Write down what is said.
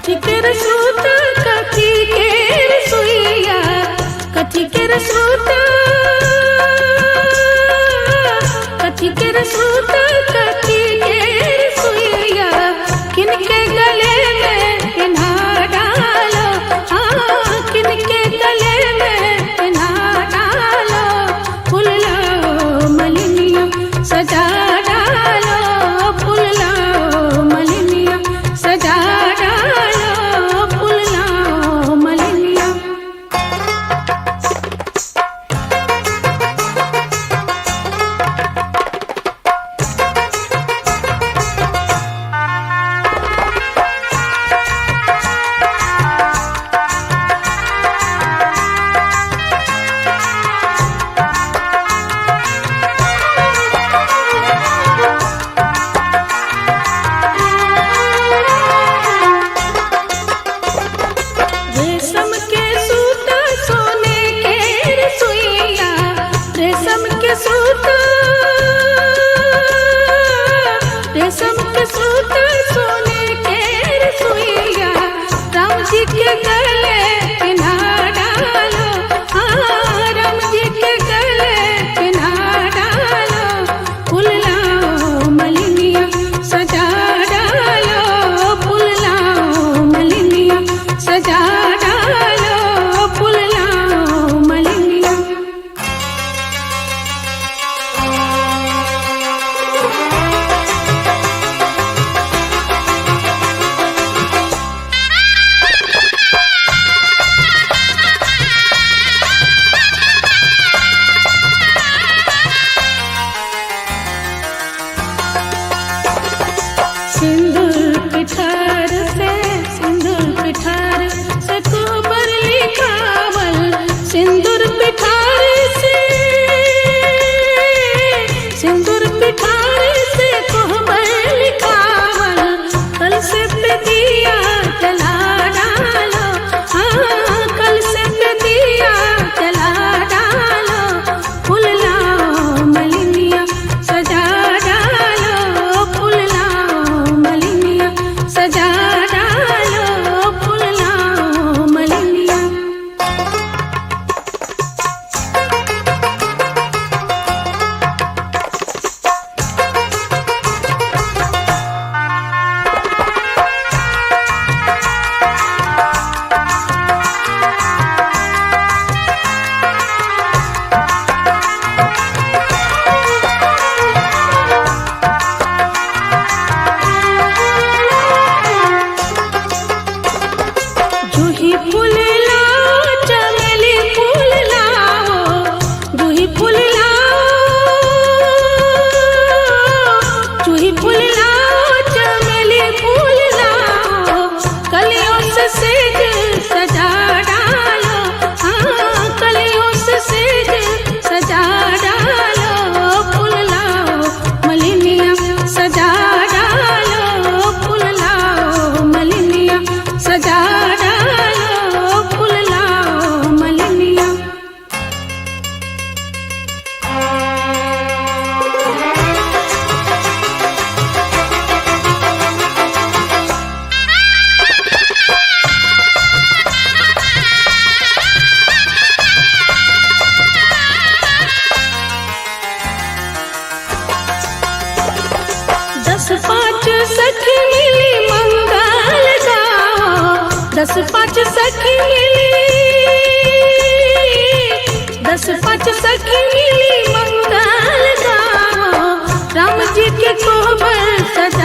कथी के रसूत कथी के रसोइया, कथी के रसूत कथी के रसूत कथी के रसोइया, किनके गले में पिन्हा डालो, हाँ किनके गले में पिन्हा डालो, फूल लाओ मलिनिया सजा डालो, फूल लाओ मलिनिया सजा डालो, फूल लाओ मलिनिया। रेशम के सूत सोने के रसोइया, रेशम के सूत रेशम के सूत सोने के रसोइया, राम जी के गले पिन्हा डालो, हाँ राम जी के गले पिन्हा डालो, फूल लाओ मलिनिया सजा डालो, फूल लाओ मलिनिया सजा डालो, फूल लाओ मलिनिया। सिंदूर पिठार से सिंदूर पिठार से कोबर लिखावल, सिंदूर पिठार से सिंदूर पिठार से कोबर लिखावल, कल से पे दिया जला डालो, हाँ कल से पे दिया जला डालो, फूल लाओ मलिनिया सजा डालो, फूल लाओ मलिनिया सजा डालो, फूल लाओ मलिनिया। जूही फूल लाओ चमेली फूल लाओ, जूही फूल लाओ जूही फूल लाओ चमेली फूल लाओ, कलियों से सेज सजा डालो, हाँ कलियों से सेज सजा डालो, फूल लाओ मलिनिया सजा डालो, फूल लाओ मलिनिया सजा डालो, फूल लाओ मलिनिया। दस पाँच सखी मिली मंगल गाओ, दस पाँच सखी मिली, दस पाँच सखी मिली मंगल गाओ, राम जी के कोबर सजा